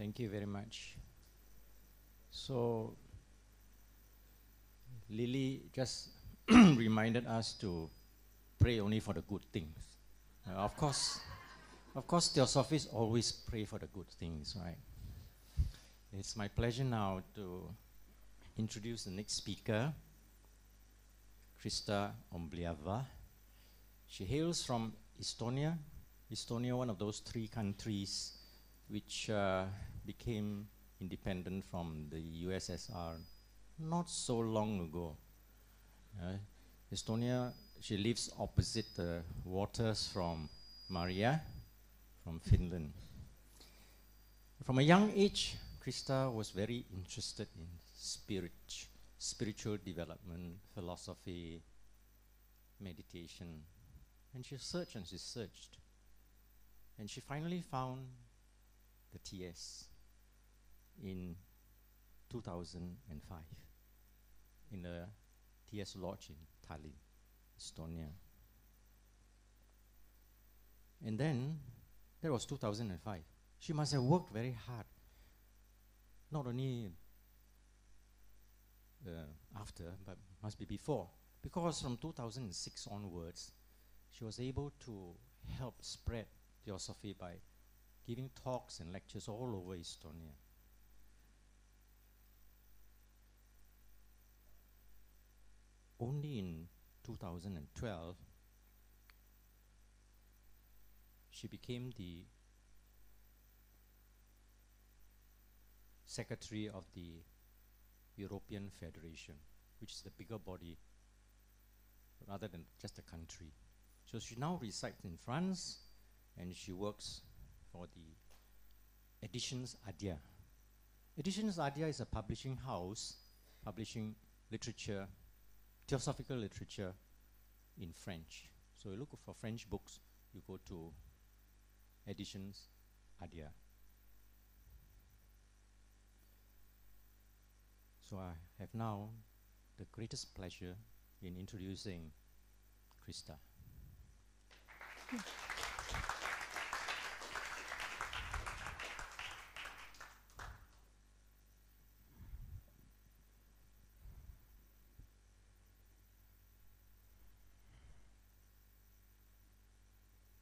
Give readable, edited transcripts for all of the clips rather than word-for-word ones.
Thank you very much. So, Lily just reminded us to pray only for the good things. Of course, Theosophists always pray for the good things, right? It's my pleasure now to introduce the next speaker, Krista Umbjarv. She hails from Estonia. Estonia, one of those 3 countries which became independent from the USSR not so long ago. Estonia, she lives opposite the waters from Maria, from Finland. From a young age, Krista was very interested in spiritual development, philosophy, meditation. And she searched and she searched. And she finally found the TS in 2005 in a TS lodge in Tallinn, Estonia. And then, that was 2005. She must have worked very hard, not only after, but must be before. Because from 2006 onwards, she was able to help spread Theosophy by giving talks and lectures all over Estonia. Only in 2012, she became the secretary of the European Federation, which is the bigger body rather than just a country. So she now resides in France, and she works for the Editions Adia. Editions Adia is a publishing house, publishing literature, theosophical literature in French. So you look for French books, you go to Editions Adia. So I have now the greatest pleasure in introducing Krista.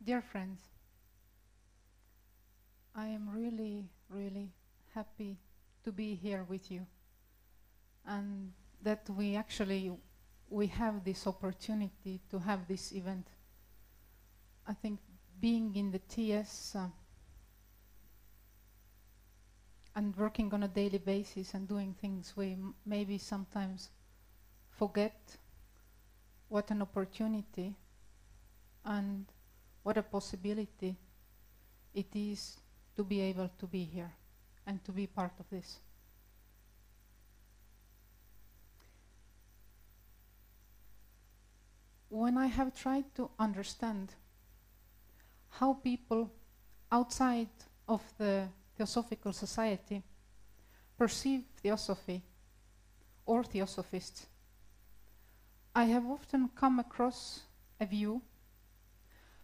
Dear friends, I am really, really happy to be here with you, and that we have this opportunity to have this event. I think being in the TS and working on a daily basis and doing things, we maybe sometimes forget what an opportunity and what a possibility it is to be able to be here and to be part of this. When I have tried to understand how people outside of the Theosophical Society perceive Theosophy or Theosophists, I have often come across a view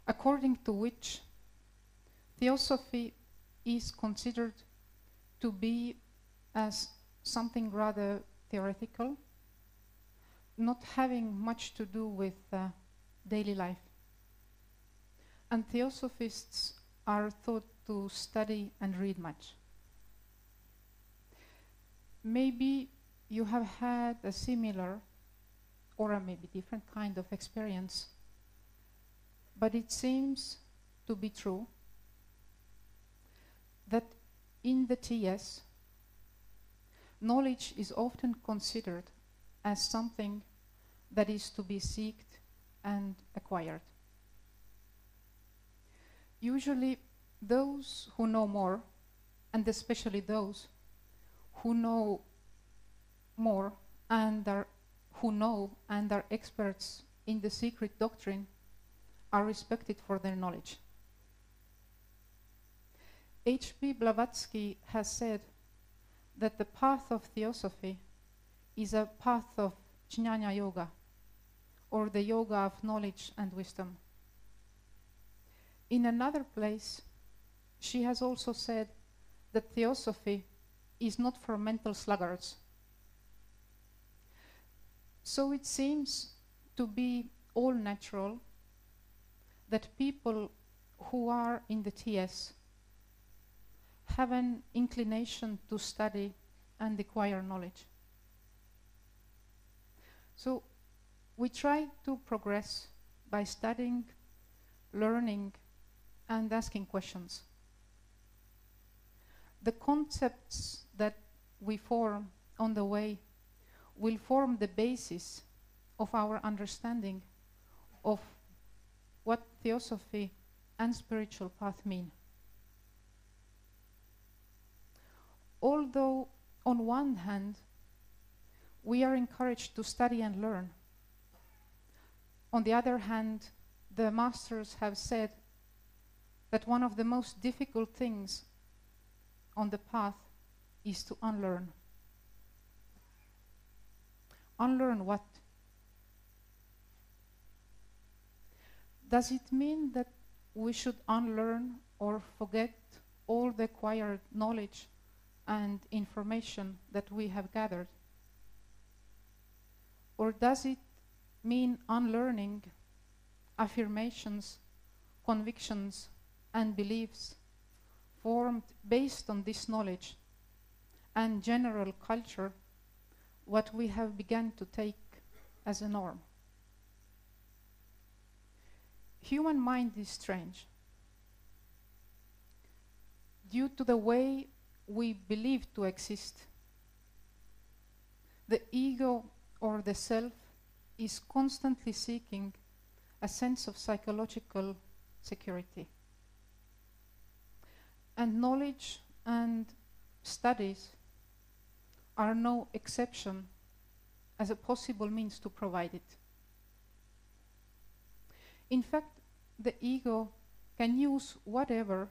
according to which Theosophy is considered to be as something rather theoretical, not having much to do with daily life. And Theosophists are thought to study and read much. Maybe you have had a similar or a maybe different kind of experience, but it seems to be true that in the TS, knowledge is often considered as something that is to be sought and acquired. Usually those who know more, and especially those who know more and are experts in the secret doctrine, are respected for their knowledge. H.P. Blavatsky has said that the path of Theosophy is a path of Jnana Yoga, or the yoga of knowledge and wisdom. In another place, she has also said that Theosophy is not for mental sluggards. So it seems to be all natural that people who are in the TS have an inclination to study and acquire knowledge. So we try to progress by studying, learning, and asking questions. The concepts that we form on the way will form the basis of our understanding of what Theosophy and spiritual path mean. Although on one hand we are encouraged to study and learn, on the other hand the masters have said that one of the most difficult things on the path is to unlearn. Unlearn what? Does it mean that we should unlearn or forget all the acquired knowledge and information that we have gathered? Or does it mean unlearning affirmations, convictions, and beliefs formed based on this knowledge and general culture, what we have begun to take as a norm? Human mind is strange. Due to the way we believe to exist, the ego or the self is constantly seeking a sense of psychological security. And knowledge and studies are no exception as a possible means to provide it. In fact, the ego can use whatever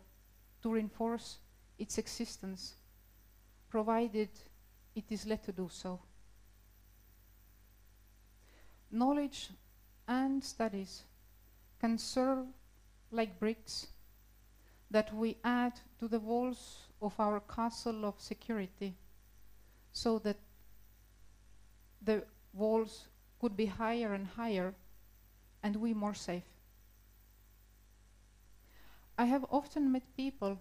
to reinforce its existence, provided it is let to do so. Knowledge and studies can serve like bricks that we add to the walls of our castle of security, so that the walls could be higher and higher and we more safe. I have often met people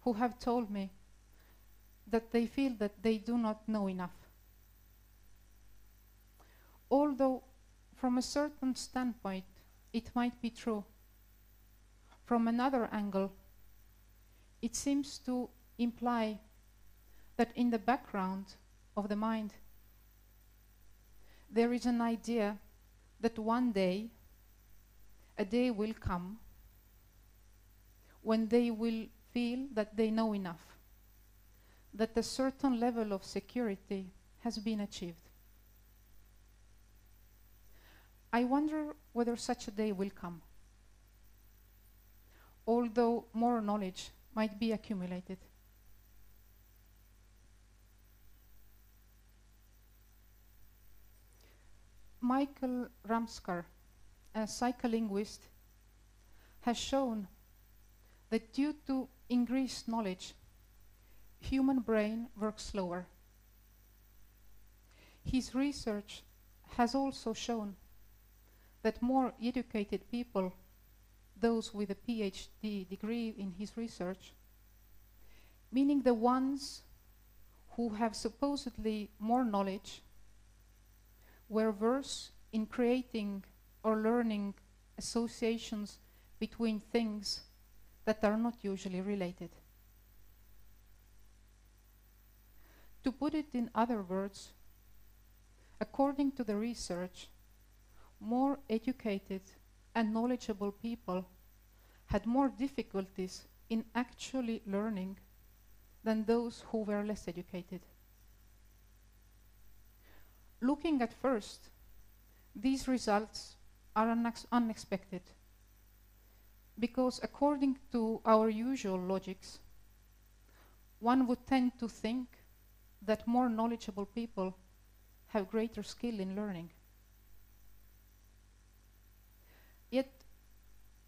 who have told me that they feel that they do not know enough. Although from a certain standpoint it might be true, from another angle it seems to imply that in the background of the mind there is an idea that one day, a day will come when they will feel that they know enough, that a certain level of security has been achieved. I wonder whether such a day will come, although more knowledge might be accumulated. Michael Ramskar, a psycholinguist, has shown that due to increased knowledge, human brain works slower. His research has also shown that more educated people, those with a PhD degree in his research, meaning the ones who have supposedly more knowledge, were versed in creating or learning associations between things that are not usually related. To put it in other words, according to the research, more educated and knowledgeable people had more difficulties in actually learning than those who were less educated. Looking at first, these results are unexpected, because according to our usual logics, one would tend to think that more knowledgeable people have greater skill in learning. Yet,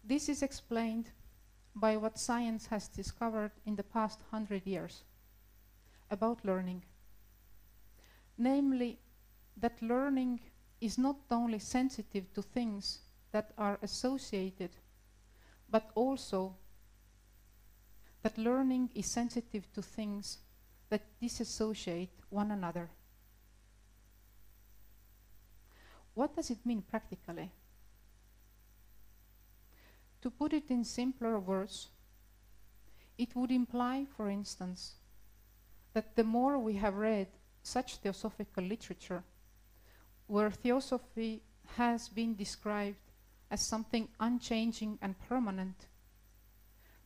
this is explained by what science has discovered in the past 100 years about learning. Namely, that learning is not only sensitive to things that are associated, but also that learning is sensitive to things that disassociate one another. What does it mean practically? To put it in simpler words, it would imply, for instance, that the more we have read such theosophical literature, where theosophy has been described as something unchanging and permanent,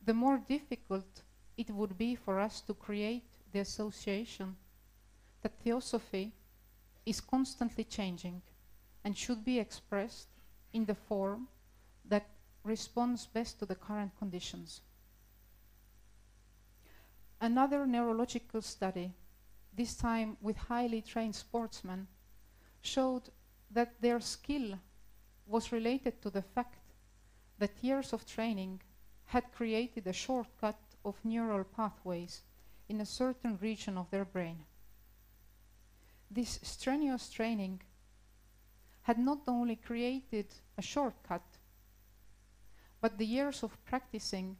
the more difficult it would be for us to create the association that theosophy is constantly changing and should be expressed in the form that responds best to the current conditions. Another neurological study, this time with highly trained sportsmen, showed that their skill was related to the fact that years of training had created a shortcut of neural pathways in a certain region of their brain. This strenuous training had not only created a shortcut, but the years of practicing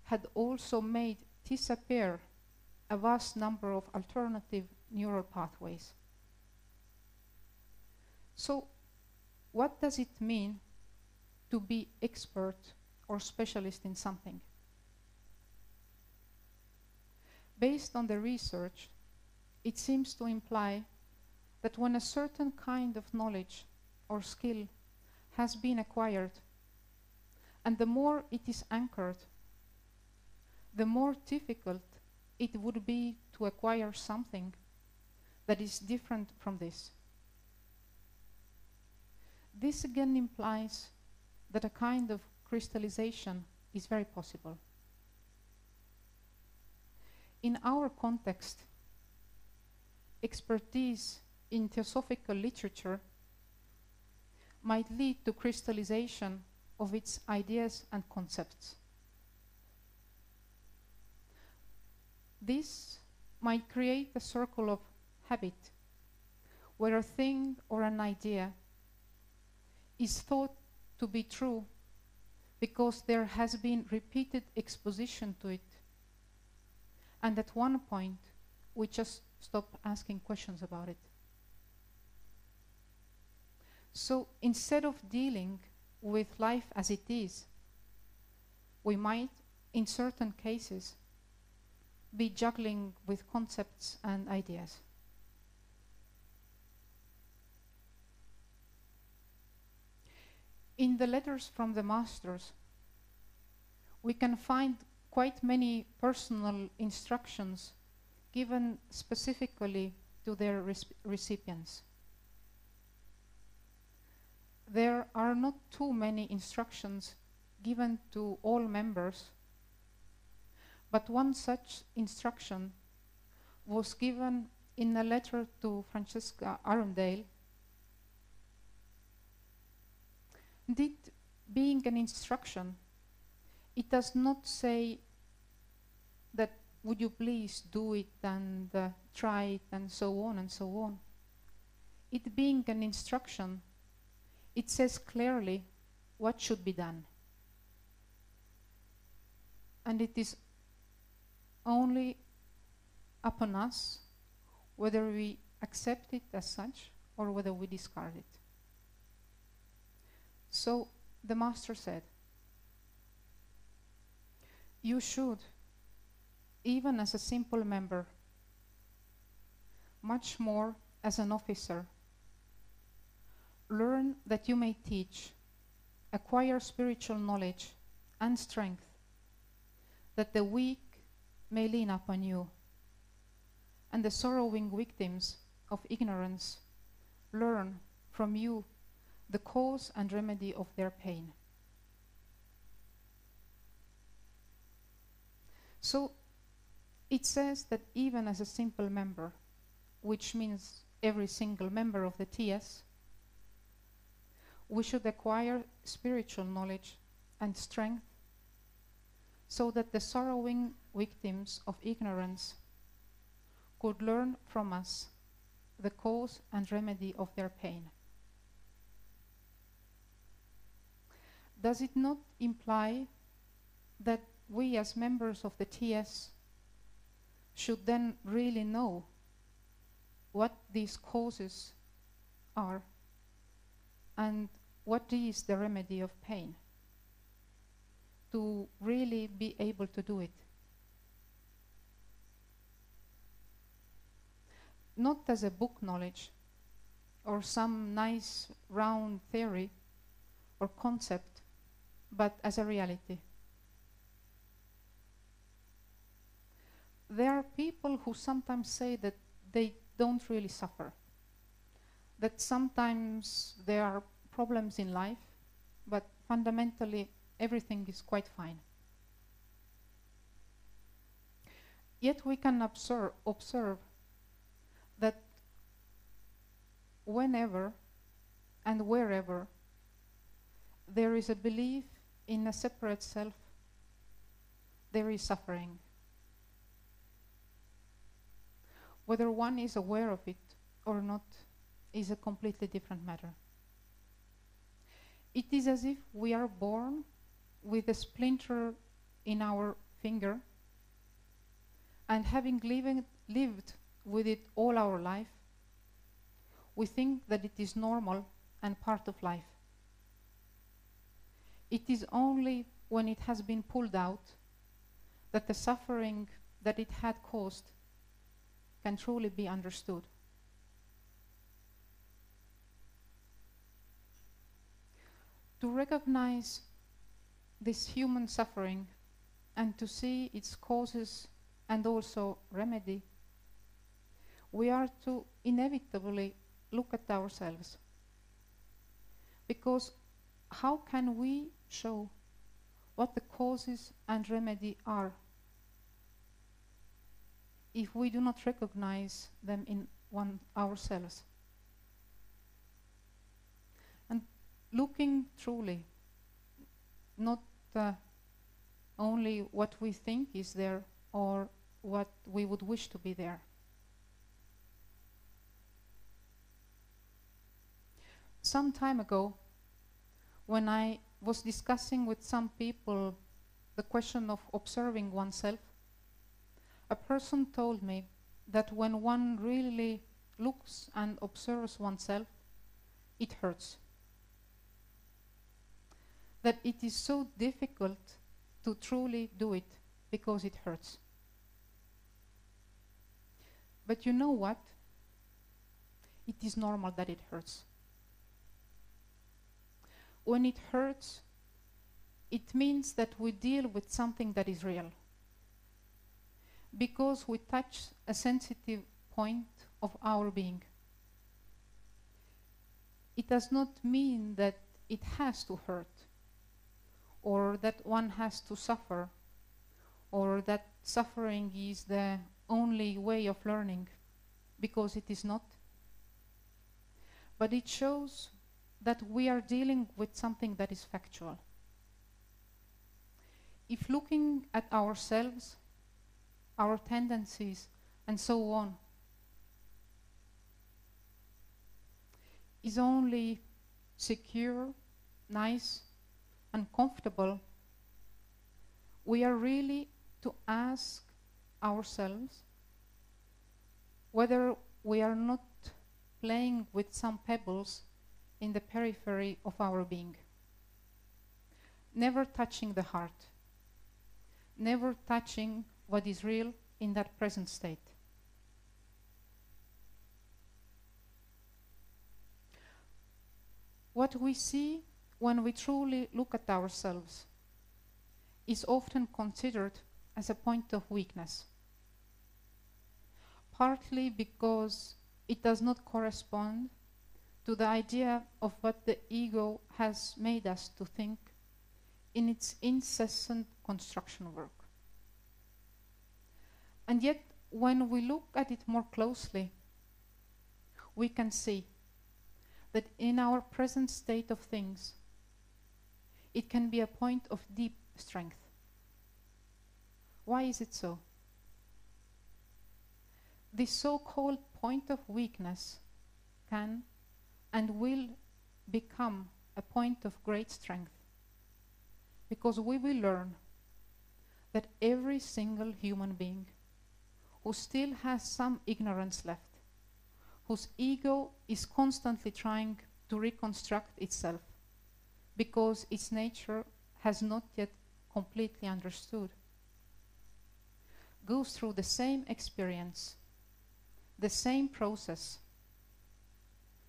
had also made disappear a vast number of alternative neural pathways. So, what does it mean to be expert or specialist in something? Based on the research, it seems to imply that when a certain kind of knowledge or skill has been acquired, and the more it is anchored, the more difficult it would be to acquire something that is different from this. This again implies that a kind of crystallization is very possible. In our context, expertise in theosophical literature might lead to crystallization of its ideas and concepts. This might create a circle of habit, where a thing or an idea is thought to be true because there has been repeated exposition to it, and at one point we just stop asking questions about it. So instead of dealing with life as it is, we might, in certain cases, be juggling with concepts and ideas. In the letters from the masters, we can find quite many personal instructions given specifically to their recipients. There are not too many instructions given to all members, but one such instruction was given in a letter to Francesca Arundel. Indeed, being an instruction, it does not say that would you please do it and try it and so on and so on. It being an instruction, it says clearly what should be done. And it is only upon us whether we accept it as such or whether we discard it. So the master said, you should, even as a simple member, much more as an officer, learn that you may teach, acquire spiritual knowledge and strength, that the weak may lean upon you, and the sorrowing victims of ignorance learn from you the cause and remedy of their pain. So it says that even as a simple member, which means every single member of the TS, we should acquire spiritual knowledge and strength so that the sorrowing victims of ignorance could learn from us the cause and remedy of their pain. Does it not imply that we as members of the TS should then really know what these causes are and what is the remedy of pain, to really be able to do it? Not as a book knowledge or some nice round theory or concept, but as a reality. There are people who sometimes say that they don't really suffer, that sometimes there are problems in life, but fundamentally everything is quite fine. Yet we can observe that whenever and wherever there is a belief in a separate self, there is suffering. Whether one is aware of it or not is a completely different matter. It is as if we are born with a splinter in our finger, and having lived with it all our life, we think that it is normal and part of life. It is only when it has been pulled out that the suffering that it had caused can truly be understood. To recognize this human suffering and to see its causes and also remedy, we are to inevitably look at ourselves. Because how can we show what the causes and remedy are if we do not recognize them in ourselves? And looking truly, not only what we think is there or what we would wish to be there. Some time ago, when I was discussing with some people the question of observing oneself, a person told me that when one really looks and observes oneself, it hurts. That it is so difficult to truly do it because it hurts. But you know what? It is normal that it hurts. When it hurts, it means that we deal with something that is real. Because we touch a sensitive point of our being. It does not mean that it has to hurt, or that one has to suffer, or that suffering is the only way of learning, because it is not. But it shows that we are dealing with something that is factual. If looking at ourselves, our tendencies, and so on, is only secure, nice, and comfortable, we are really to ask ourselves whether we are not playing with some pebbles in the periphery of our being, never touching the heart, never touching what is real in that present state. What we see when we truly look at ourselves is often considered as a point of weakness, partly because it does not correspond to the idea of what the ego has made us to think in its incessant construction work. And yet, when we look at it more closely, we can see that in our present state of things, it can be a point of deep strength. Why is it so? This so-called point of weakness can and will become a point of great strength, because we will learn that every single human being who still has some ignorance left, whose ego is constantly trying to reconstruct itself because its nature has not yet completely understood, goes through the same experience, the same process,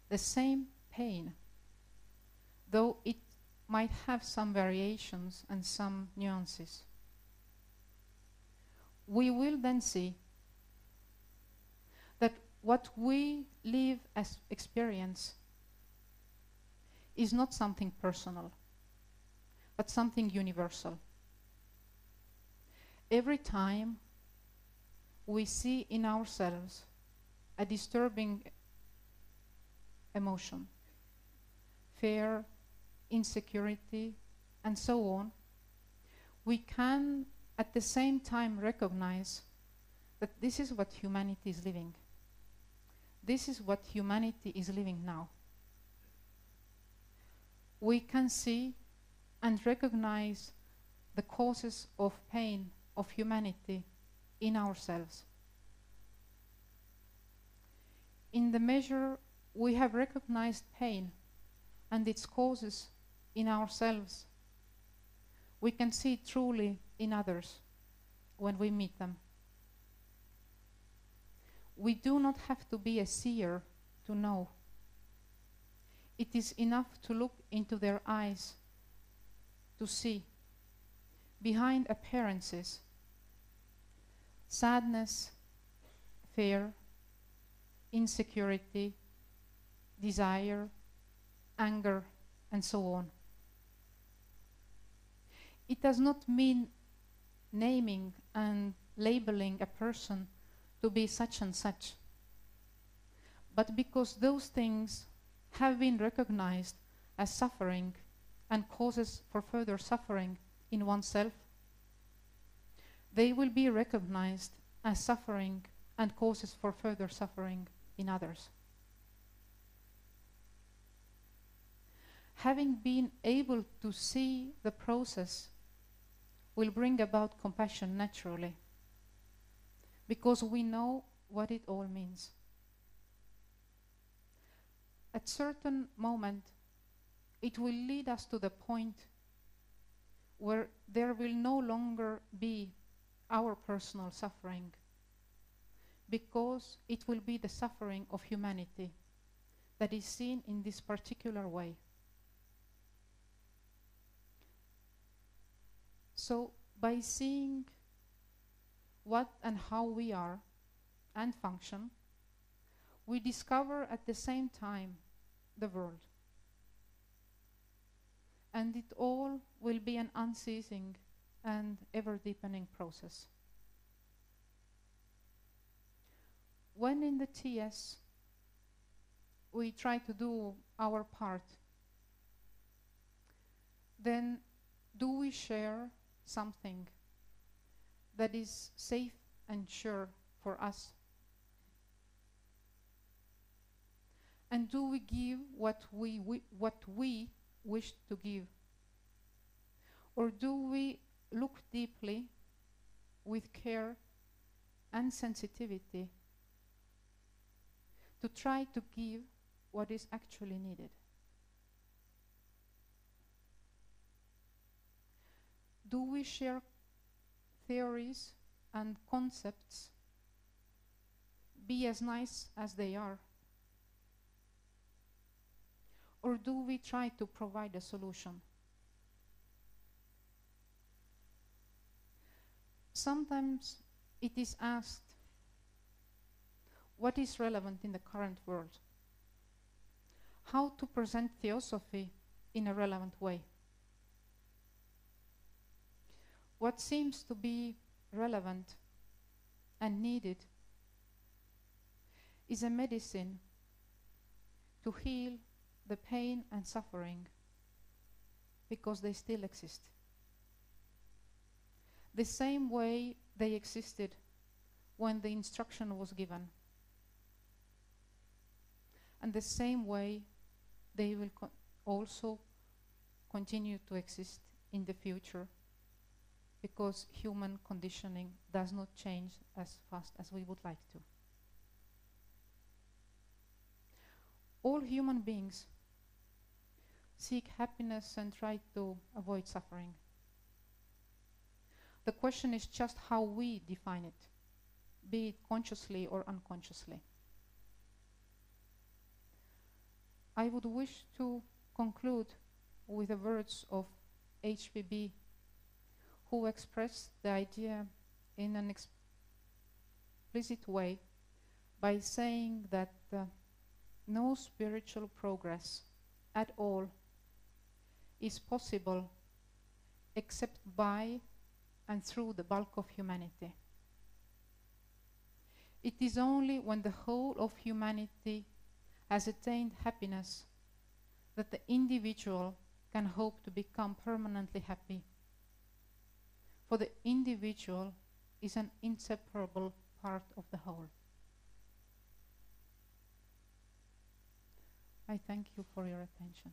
the same pain, though it might have some variations and some nuances. We will then see that what we live as experience is not something personal, but something universal. Every time we see in ourselves a disturbing emotion, fear, insecurity, and so on, we can at the same time recognize that this is what humanity is living. This is what humanity is living now. We can see and recognize the causes of pain of humanity in ourselves. In the measure we have recognized pain and its causes in ourselves, we can see it truly in others when we meet them. We do not have to be a seer to know. It is enough to look into their eyes to see, behind appearances, sadness, fear, insecurity, desire, anger, and so on. It does not mean naming and labeling a person to be such and such, but because those things have been recognized as suffering and causes for further suffering in oneself, they will be recognized as suffering and causes for further suffering in others. Having been able to see the process will bring about compassion naturally, because we know what it all means. At certain moment, it will lead us to the point where there will no longer be our personal suffering, because it will be the suffering of humanity that is seen in this particular way. So, by seeing what and how we are and function, we discover at the same time the world. And it all will be an unceasing and ever-deepening process. When in the TS we try to do our part, then do we share something that is safe and sure for us? And do we give what we wish to give? Or do we look deeply with care and sensitivity to try to give what is actually needed? Do we share theories and concepts, be as nice as they are? Or do we try to provide a solution? Sometimes it is asked, what is relevant in the current world? How to present Theosophy in a relevant way? What seems to be relevant and needed is a medicine to heal the pain and suffering, because they still exist. The same way they existed when the instruction was given. And the same way they will also continue to exist in the future, because human conditioning does not change as fast as we would like to. All human beings seek happiness and try to avoid suffering. The question is just how we define it, be it consciously or unconsciously. I would wish to conclude with the words of HPB, who expressed the idea in an explicit way by saying that no spiritual progress at all is possible except by and through the bulk of humanity. It is only when the whole of humanity has attained happiness that the individual can hope to become permanently happy. For the individual is an inseparable part of the whole. I thank you for your attention.